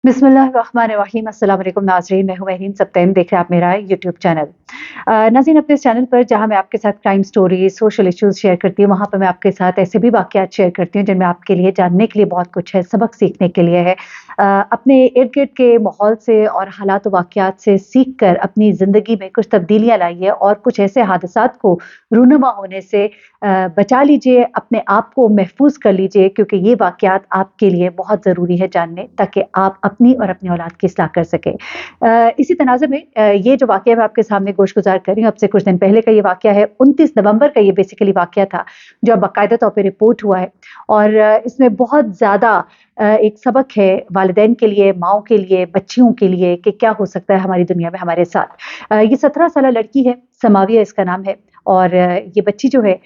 बिस्मिल्लाहिर्रहमानिर्रहीम। अस्सलाम वालेकुम नाज़रीन, मैं हूं महरीन सब्तैन, देख रहे हैं आप मेरा यूट्यूब चैनल। नाज़रीन, अपने इस चैनल पर जहां मैं आपके साथ crime story, social issues share करती हूँ, वहां पर मैं आपके साथ ऐसे भी वाक़यात शेयर करती हूँ जिनमें आपके लिए जानने के लिए बहुत कुछ है, सबक सीखने के लिए है। अपने इर्द-गिर्द के माहौल से और हालात व वाक़यात से सीख कर अपनी ज़िंदगी में कुछ तब्दीलियाँ लाइए और कुछ ऐसे हादसात को रूनुमा होने से बचा लीजिए, अपने आप को महफूज़ कर लीजिए, क्योंकि ये वाक़यात आपके लिए बहुत ज़रूरी है जानने, ताकि आप अपनी और अपनी औलाद की इस्लाह कर सकें। इसी तनाज़ुर में ये जो वाक़या मैं आपके सामने गोश-गुज़ार कर रही हूँ, अब से कुछ दिन पहले का ये वाक़या है। 29 नवंबर का ये बेसिकली वाक़या था, जो अब बाकायदा तौर पे रिपोर्ट हुआ है और इसमें बहुत ज़्यादा एक सबक है वालिदैन के लिए, माँओं के लिए, बच्चियों के लिए कि क्या हो सकता है हमारी दुनिया में हमारे साथ। ये 17 साला लड़की है, समाविया इसका नाम है और ये बच्ची जो है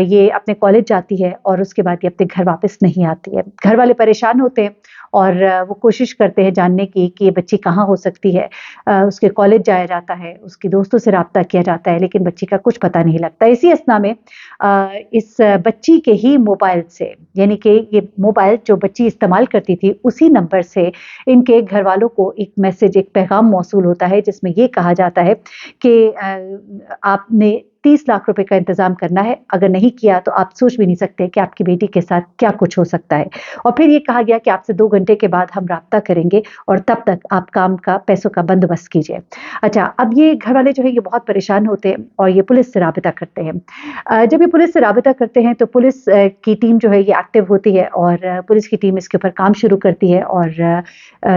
ये अपने कॉलेज जाती है और उसके बाद ये अपने घर वापस नहीं आती है। घर वाले परेशान होते हैं और वो कोशिश करते हैं जानने की कि ये बच्ची कहाँ हो सकती है। उसके कॉलेज जाया जाता है, उसके दोस्तों से राब्ता किया जाता है, लेकिन बच्ची का कुछ पता नहीं लगता। इसी अस्थना में इस बच्ची के ही मोबाइल से, यानी कि ये मोबाइल जो बच्ची इस्तेमाल करती थी, उसी नंबर से इनके घरवालों को एक मैसेज, एक पैगाम मौसूल होता है, जिसमें ये कहा जाता है कि आपने 30 लाख रुपए का इंतज़ाम करना है, अगर नहीं किया तो आप सोच भी नहीं सकते कि आपकी बेटी के साथ क्या कुछ हो सकता है। और फिर ये कहा गया कि आपसे 2 घंटे के बाद हम राब्ता करेंगे और तब तक आप काम का, पैसों का बंदोबस्त कीजिए। अच्छा, अब ये घरवाले जो है ये बहुत परेशान होते हैं और ये पुलिस से राबिता करते हैं। जब ये पुलिस से राबिता करते हैं तो पुलिस की टीम जो है ये एक्टिव होती है और पुलिस की टीम इसके ऊपर काम शुरू करती है और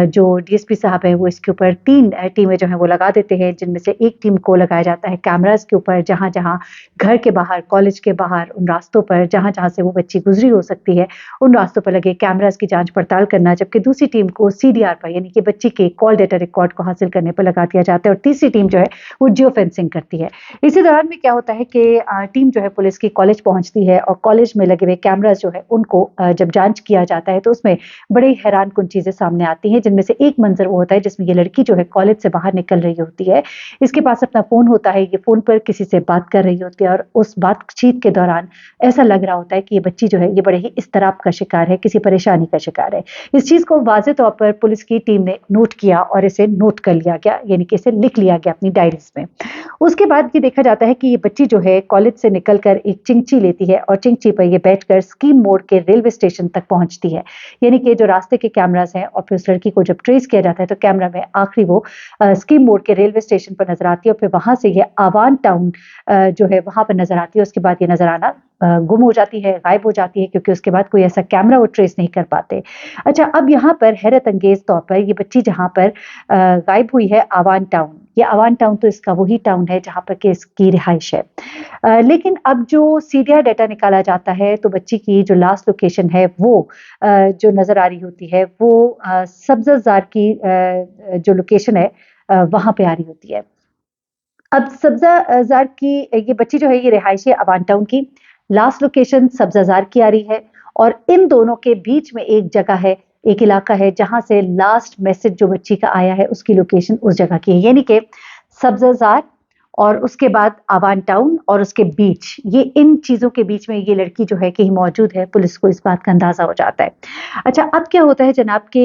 जो डीएसपी साहब हैं वो इसके ऊपर 3 टीमें जो हैं वो लगा देते हैं, जिनमें से एक टीम को लगाया जाता है कैमराज़ के ऊपर, जहाँ-जहाँ घर के बाहर, कॉलेज के बाहर, उन रास्तों पर जहाँ-जहाँ से वो बच्ची गुज़री हो सकती है, उन रास्तों पर लगे कैमराज़ की जाँच-पड़ताल करना, जबकि दूसरी टीम को सीडीआर पर, यानी कि बच्ची के कॉल डेटा रिकॉर्ड को हासिल करने पर लगा दिया जाता है और तीसरी टीम जो है वो जियो फेंसिंग करती है। इसी दौरान में क्या होता है कि टीम जो है पुलिस की कॉलेज पहुँचती है और कॉलेज में लगे हुए कैमराज़ जो है उनको जब जाँच किया जाता है तो उसमें बड़े हैरानकुन चीज़ें सामने आती हैं, जिनमें से एक मंज़र वो होता है जिसमें ये लड़की जो है कॉलेज से बाहर निकल रही होती है। इसके पास अपना फ़ोन होता है, ये फ़ोन पर किसी से बात कर रही होती है और उस बातचीत के दौरान ऐसा लग रहा होता है कि ये बच्ची जो है ये बड़े ही इज़्तिराब का शिकार है, किसी परेशानी का शिकार है। इस चीज़ को वाज़ेह तौर पर पुलिस की टीम ने नोट किया और इसे नोट कर लिया गया, यानी कि इसे लिख लिया गया अपनी डायरीज़ में। उसके बाद ये देखा जाता है कि ये बच्ची जो है कॉलेज से निकलकर एक चिंगची लेती है और चिंगची पर ये बैठकर स्कीम मोड़ के रेलवे स्टेशन तक पहुंचती है। यानी कि जो रास्ते के कैमरास हैं और फिर उस लड़की को जब ट्रेस किया जाता है तो कैमरा में आखिरी वो स्कीम मोड़ के रेलवे स्टेशन पर नजर आती है और फिर वहां से ये आवान टाउन जो है वहां पर नजर आती है। उसके बाद ये नजर आना गुम हो जाती है, गायब हो जाती है, क्योंकि उसके बाद कोई ऐसा कैमरा वो ट्रेस नहीं कर पाते। अच्छा, अब यहाँ पर हैरत अंगेज तौर पर ये बच्ची जहाँ पर गायब हुई है, आवान टाउन, ये आवान टाउन तो इसका वही टाउन है जहाँ पर कि इसकी रिहाइश है। लेकिन अब जो सीडीआर डाटा निकाला जाता है तो बच्ची की जो लास्ट लोकेशन है वो जो नज़र आ रही होती है वो सब्ज़ाज़ार की जो लोकेशन है वहाँ पे आ रही होती है। अब सब्ज़ाज़ार की ये बच्ची जो है ये रिहायशी अवान टाउन की, लास्ट लोकेशन सब्ज़ाज़ार की आ रही है और इन दोनों के बीच में एक जगह है, एक इलाका है जहाँ से लास्ट मैसेज जो बच्ची का आया है उसकी लोकेशन उस जगह की है। यानी कि सब्ज़ाज़ार और उसके बाद आवान टाउन और उसके बीच, ये इन चीज़ों के बीच में ये लड़की जो है कहीं मौजूद है, पुलिस को इस बात का अंदाज़ा हो जाता है। अच्छा, अब क्या होता है जनाब के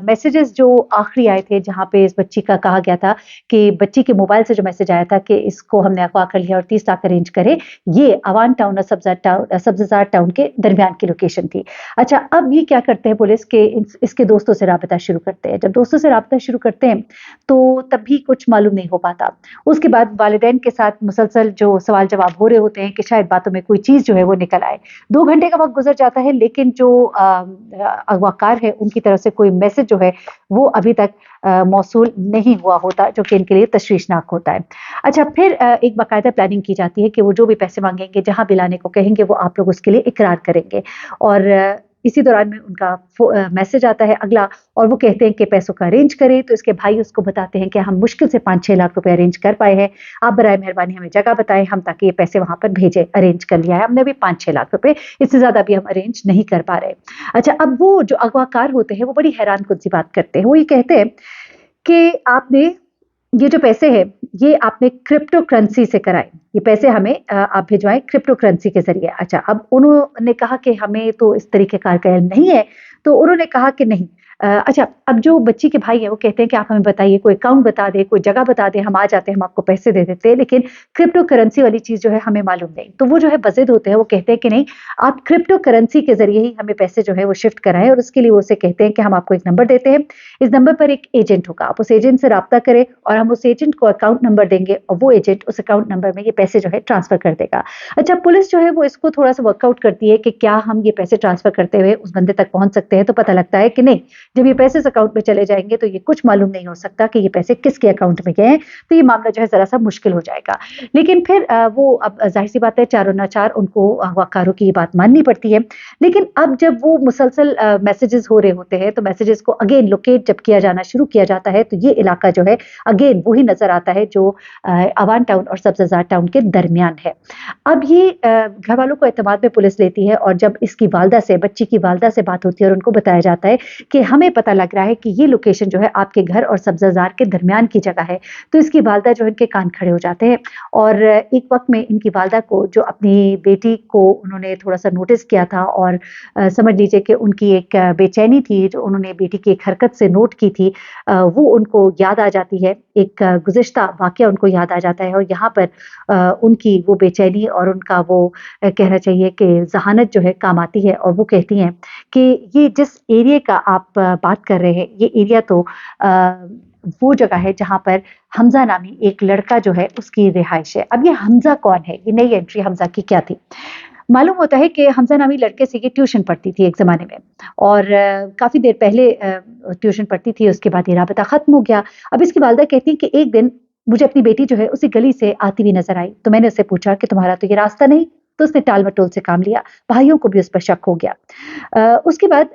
मैसेजेस जो आखिरी आए थे जहाँ पे इस बच्ची का कहा गया था कि बच्ची के मोबाइल से जो मैसेज आया था कि इसको हमने अगवा कर लिया और 30 लाख अरेंज करे, ये अवान टाउन और सब्ज़ाज़ार टाउन के दरमियान की लोकेशन थी। अच्छा, अब ये क्या करते हैं पुलिस के इसके दोस्तों से राब्ता शुरू करते हैं। जब दोस्तों से राब्ता शुरू करते हैं तो तब भी कुछ मालूम नहीं हो पाता। उसके बाद वालिदैन के साथ मुसलसल जो सवाल जवाब हो रहे होते हैं कि शायद बातों में कोई चीज़ जो है वो निकल आए। 2 घंटे का वक़्त गुज़र जाता है, लेकिन जो अगवाकार है उनकी तरफ से कोई मैसेज जो है वो अभी तक मौसूल नहीं हुआ होता, जो कि इनके लिए तशवीशनाक होता है। अच्छा, फिर एक बाकायदा प्लानिंग की जाती है कि वो जो भी पैसे माँगेंगे, जहाँ भी लाने को कहेंगे वो आप लोग उसके लिए इकरार करेंगे और इसी दौरान में उनका मैसेज आता है अगला और वो कहते हैं कि पैसों का अरेंज करें। तो इसके भाई उसको बताते हैं कि हम मुश्किल से 5-6 लाख रुपए अरेंज कर पाए हैं, आप बराए मेहरबानी हमें जगह बताएं, हम ताकि ये पैसे वहां पर भेजें। अरेंज कर लिया है हमने अभी 5-6 लाख रुपए, इससे ज्यादा भी हम अरेंज नहीं कर पा रहे। अच्छा, अब वो जो अगवाकार होते हैं वो बड़ी हैरान कुन सी बात करते हैं। वो ये कहते हैं कि आपने ये जो पैसे हैं ये आपने क्रिप्टो करेंसी से कराए, ये पैसे हमें आप भिजवाएं क्रिप्टो करेंसी के जरिए। अच्छा, अब उन्होंने कहा कि हमें तो इस तरीके का इल्म नहीं है, तो उन्होंने कहा कि नहीं, अच्छा, अब जो बच्ची के भाई हैं वो कहते हैं कि आप हमें बताइए, कोई अकाउंट बता दें, कोई जगह बता दें, हम आ जाते हैं, हम आपको पैसे दे देते हैं, लेकिन क्रिप्टो करेंसी वाली चीज़ जो है हमें मालूम नहीं। तो वो जो है बज़िद होते हैं, वो कहते हैं कि नहीं, आप क्रिप्टो करेंसी के ज़रिए ही हमें पैसे जो है वो शिफ्ट कराएँ, और उसके लिए वो उसे कहते हैं कि हम आपको एक नंबर देते हैं, इस नंबर पर एक एजेंट होगा, आप उस एजेंट से राब्ता करें और हम उस एजेंट को अकाउंट नंबर देंगे और वो एजेंट उस अकाउंट नंबर में ये पैसे जो है ट्रांसफ़र कर देगा। अच्छा, पुलिस जो है वो इसको थोड़ा-सा वर्कआउट करती है कि क्या हम ये पैसे ट्रांसफ़र करते हुए उस बंदे तक पहुँच सकते हैं, तो पता लगता है कि नहीं, जब ये पैसे इस अकाउंट में चले जाएँगे तो ये कुछ मालूम नहीं हो सकता कि ये पैसे किसके अकाउंट में गए हैं, तो ये मामला जो है ज़रा-सा मुश्किल हो जाएगा। लेकिन फिर वो अब ज़ाहिर-सी बात है, चारों नाचार उनको अगवाकारों की ये बात माननी पड़ती है। लेकिन अब जब वो मुसलसल मैसेजेस हो रहे होते हैं, तो मैसेजेस को अगेन लोकेट जब किया जाना शुरू किया जाता है, तो ये इलाका जो है अगेन वही नज़र आता है जो अवान टाउन और सब्ज़ाज़ार टाउन के दरमियान है। अब ये घर वालों को एतमाद में पुलिस लेती है, और जब इसकी वालदा से, बच्ची की वालदा से बात होती है और उनको बताया जाता है कि हमें पता लग रहा है कि ये लोकेशन जो है आपके घर और सब्ज़ाज़ार के दरमियान की जगह है, तो इसकी वालदा जो है, इनके कान खड़े हो जाते हैं। और एक वक़्त में इनकी वालदा को, जो अपनी बेटी को उन्होंने थोड़ा-सा नोटिस किया था, और समझ लीजिए कि उनकी एक बेचैनी थी जो उन्होंने बेटी की एक हरकत से नोट की थी, वो उनको याद आ जाती है। एक गुज़िश्ता वाक़या उनको याद आ जाता है, और यहाँ पर उनकी वो बेचैनी और उनका वो कहना चाहिए कि ज़हानत जो है काम आती है, और वो कहती हैं कि ये जिस एरिया का आप बात कर रहे हैं, ये एरिया तो वो जगह है जहाँ पर हमज़ा नामी एक लड़का जो है उसकी रिहाइश है। अब ये हमज़ा कौन है? ये नई एंट्री हमज़ा की क्या थी? मालूम होता है कि हमज़ा नामी लड़के से ये ट्यूशन पढ़ती थी एक ज़माने में, और काफ़ी देर पहले ट्यूशन पढ़ती थी, उसके बाद ये राबिता ख़त्म हो गया। अब इसकी वालिदा कहती हैं कि एक दिन मुझे अपनी बेटी जो है उसी गली से आती हुई नज़र आई, तो मैंने उससे पूछा कि तुम्हारा तो ये रास्ता नहीं, तो उसने टाल-मटोल से काम लिया, भाइयों को भी उस पर शक हो गया। उसके बाद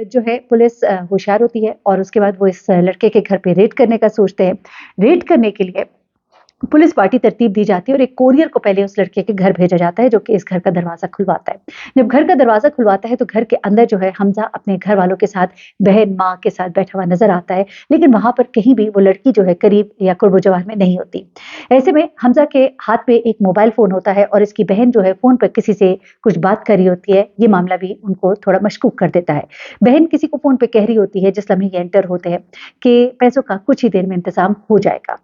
जो है पुलिस होशियार होती है, और उसके बाद वो इस लड़के के घर पे रेड करने का सोचते हैं। रेड करने के लिए पुलिस पार्टी तरतीब दी जाती है, और एक कोरियर को पहले उस लड़के के घर भेजा जाता है, जो कि इस घर का दरवाज़ा खुलवाता है। जब घर का दरवाज़ा खुलवाता है, तो घर के अंदर जो है हमज़ा अपने घर वालों के साथ, बहन, माँ के साथ बैठा हुआ नज़र आता है, लेकिन वहाँ पर कहीं भी वो लड़की जो है करीब या कुर्ब-ओ-जवार में नहीं होती। ऐसे में हमज़ा के हाथ में एक मोबाइल फ़ोन होता है, और इसकी बहन जो है फ़ोन पर किसी से कुछ बात कर रही होती है। ये मामला भी उनको थोड़ा मशकूक कर देता है। बहन किसी को फ़ोन पे कह रही होती है जिस लम्हे ये एंटर होते हैं, कि पैसों का कुछ ही देर में इंतज़ाम हो जाएगा।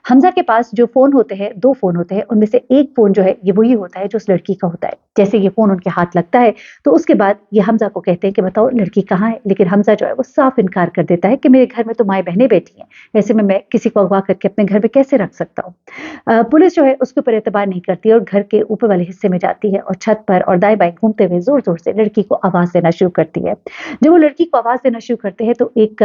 हमज़ा के पास जो फ़ोन होते हैं, 2 फ़ोन होते हैं, उनमें से एक फ़ोन जो है, ये वही होता है जो उस लड़की का होता है। जैसे ये फ़ोन उनके हाथ लगता है, तो उसके बाद ये हमज़ा को कहते हैं कि बताओ लड़की कहाँ है? लेकिन हमज़ा जो है वो साफ़ इनकार कर देता है कि मेरे घर में तो माएँ-बहनें बैठी हैं, ऐसे में मैं किसी को अगवा करके अपने घर में कैसे रख सकता हूँ? पुलिस जो है उसके ऊपर एतबार नहीं करती है, और घर के ऊपर वाले हिस्से में जाती है, और छत पर और दाएँ-बाएँ घूमते हुए ज़ोर-ज़ोर से लड़की को आवाज़ देना शुरू करती है। जब वो लड़की को आवाज़ देना शुरू करते हैं, तो एक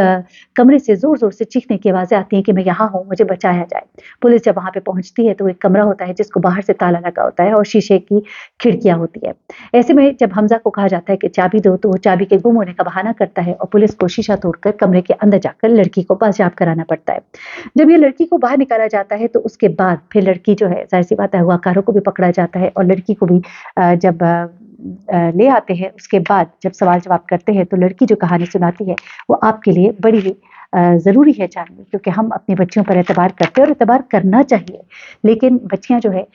कमरे से ज़ोर-ज़ोर से चीखने की आवाज़ें आती हैं कि मैं यहाँ हूँ, मुझे बचाया जाए। पुलिस जब वहाँ पे पहुँचती है, तो एक कमरा होता है जिसको बाहर से ताला लगा होता है, और शीशे की खिड़कियाँ होती है। ऐसे में जब हमज़ा को कहा जाता है कि चाबी दो, तो वो चाबी के गुम होने का बहाना करता है, और पुलिस को शीशा तोड़कर कमरे के अंदर जाकर लड़की को बाजियाब कराना पड़ता है। जब ये लड़की को बाहर निकाला जाता है, तो उसके बाद फिर लड़की जो है, ज़ाहिर-सी बात है, अगवाकारों को भी पकड़ा जाता है, और लड़की को भी जब ले आते हैं, उसके बाद जब सवाल-जवाब करते हैं, तो लड़की जो कहानी सुनाती है, वो आपके लिए बड़ी ही ज़रूरी है जाननी, क्योंकि हम अपनी बच्चियों पर एतबार करते हैं, और एतबार करना चाहिए। लेकिन बच्चियाँ जो है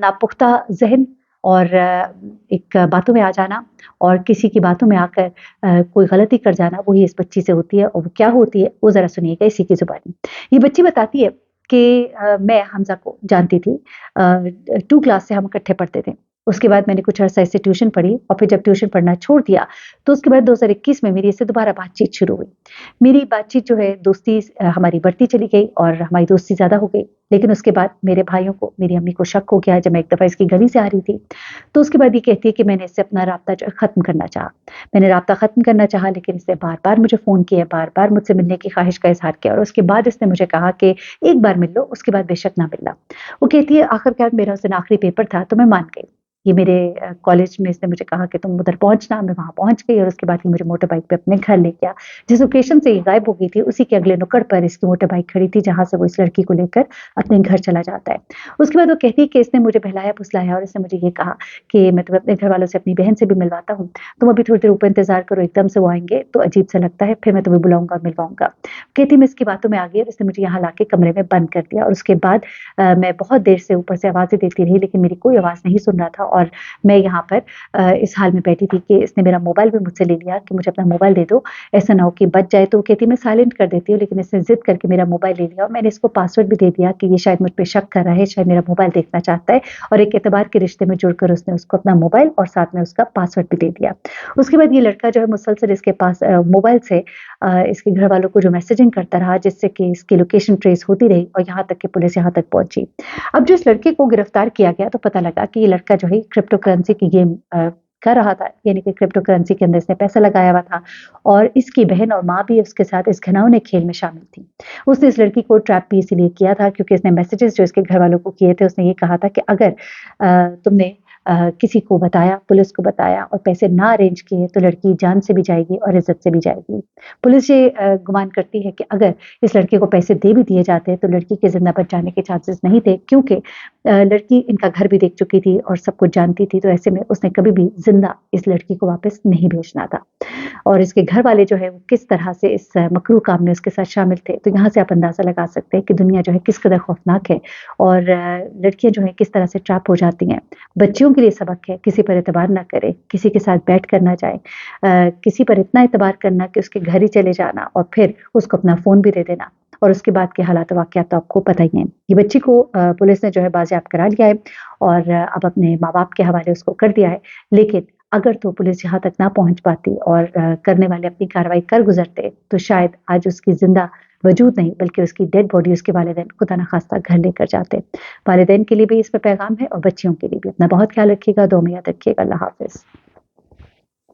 नापुख्ता ज़हन और एक बातों में आ जाना, और किसी की बातों में आकर कोई गलती कर जाना, वही इस बच्ची से होती है, और वो क्या होती है, वो ज़रा सुनिएगा इसी की ज़ुबानी। ये बच्ची बताती है कि मैं हमज़ा को जानती थी, 2 क्लास से हम इकट्ठे पढ़ते थे। उसके बाद मैंने कुछ अरसा इससे ट्यूशन पढ़ी, और फिर जब ट्यूशन पढ़ना छोड़ दिया, तो उसके बाद 2021 में मेरी इससे दोबारा बातचीत शुरू हुई। मेरी बातचीत जो है, दोस्ती हमारी बढ़ती चली गई, और हमारी दोस्ती ज़्यादा हो गई। लेकिन उसके बाद मेरे भाइयों को, मेरी अम्मी को शक हो गया, जब मैं एक दफ़ा इसकी गली से आ रही थी। तो उसके बाद ये कहती है कि मैंने इससे अपना राब्ता जो है ख़त्म करना चाहा। मैंने राब्ता ख़त्म करना चाहा, लेकिन इसने बार-बार मुझे फ़ोन किया, बार-बार मुझसे मिलने की ख़्वाहिश का इज़हार किया, और उसके बाद इसने मुझे कहा कि एक बार मिल लो, उसके बाद बेशक ना मिलना। वो कहती है आखिरकार मेरा उस दिन आखिरी पेपर था, तो मैं मान गई। ये मेरे कॉलेज में इसने मुझे कहा कि तुम उधर पहुँचना, मैं वहाँ पहुँच गई, और उसके बाद ये मुझे मोटर बाइक पे अपने घर ले गया। जिस लोकेशन से ये गायब हो गई थी, उसी के अगले नुक्कड़ पर इसकी मोटर बाइक खड़ी थी, जहाँ से वो इस लड़की को लेकर अपने घर चला जाता है। उसके बाद वो कहती है कि इसने मुझे बहलाया-फुसलाया, और इसने मुझे ये कहा कि मैं तुम्हें अपने घर वालों से, अपनी बहन से भी मिलवाता हूँ। तुम अभी थोड़ी देर ऊपर इंतज़ार करो, एकदम से वो आएँगे तो अजीब सा लगता है, फिर मैं तुम्हें बुलाऊँगा, मिलवाऊँगा। कहती मैं इसकी बातों में आ गई और इसने मुझे यहाँ लाके कमरे में बंद कर दिया और उसके बाद मैं बहुत देर से ऊपर से आवाज़ें देती रही लेकिन मेरी कोई आवाज़ नहीं सुन रहा था और मैं यहाँ पर इस हाल में बैठी थी कि इसने मेरा मोबाइल भी मुझसे ले लिया कि मुझे अपना मोबाइल दे दो, ऐसा ना हो कि बच जाए। तो कहती मैं साइलेंट कर देती हूँ लेकिन इसने ज़िद करके मेरा मोबाइल ले लिया और मैंने इसको पासवर्ड भी दे दिया कि ये शायद मुझ पे शक कर रहा है, शायद मेरा मोबाइल देखना चाहता है और एक एतबार के रिश्ते में जुड़कर उसने उसको अपना मोबाइल और साथ में उसका पासवर्ड भी दे दिया। उसके बाद ये लड़का जो है मुसलसल इसके पास मोबाइल से इसके घर वालों को जो मैसेजिंग करता रहा जिससे कि इसकी लोकेशन ट्रेस होती रही और यहाँ तक कि पुलिस यहाँ तक पहुंची। अब जो इस लड़के को गिरफ्तार किया गया तो पता लगा कि ये लड़का जो है क्रिप्टो करेंसी की गेम कर रहा था, यानी कि क्रिप्टो करेंसी के अंदर इसने पैसा लगाया हुआ था और इसकी बहन और माँ भी उसके साथ इस घिनौने खेल में शामिल थी। उसने इस लड़की को ट्रैप भी इसीलिए किया था क्योंकि इसने मैसेजेस जो इसके घर वालों को किए थे उसने ये कहा था कि अगर तुमने किसी को बताया, पुलिस को बताया और पैसे ना अरेंज किए तो लड़की जान से भी जाएगी और इज्जत से भी जाएगी। पुलिस ये गुमान करती है कि अगर इस लड़के को पैसे दे भी दिए जाते तो लड़की के जिंदा बच जाने के चांसेस नहीं थे क्योंकि लड़की इनका घर भी देख चुकी थी और सब कुछ जानती थी, तो ऐसे में उसने कभी भी जिंदा इस लड़की को वापस नहीं भेजना था। और इसके घर वाले जो है वो किस तरह से इस मकरू काम में उसके साथ शामिल थे, तो यहाँ से आप अंदाजा लगा सकते हैं कि दुनिया जो है किस कदर खौफनाक है और लड़कियां जो है किस तरह से ट्रैप हो जाती हैं। बच्चियों के लिए सबक है, किसी पर एतबार ना करे, किसी के साथ बैठ कर ना जाए, किसी पर इतना एतबार करना कि उसके घर ही चले जाना और फिर उसको अपना फोन भी दे देना और उसके बाद के हालात वाक़यात तो आपको पता ही है। ये बच्ची को पुलिस ने जो है बाजियाब करा लिया है और अब अपने माँ बाप के हवाले उसको कर दिया है, लेकिन अगर तो पुलिस यहाँ तक ना पहुंच पाती और करने वाले अपनी कार्रवाई कर गुजरते तो शायद आज उसकी जिंदा वजूद नहीं बल्कि उसकी डेड बॉडी उसके वालिदैन खुदा न खास्ता घर लेकर जाते। वालिदैन के लिए भी इस पे पैगाम है और बच्चियों के लिए भी। अपना बहुत ख्याल रखिएगा, दुआ में याद रखिएगा। अल्लाह हाफिज।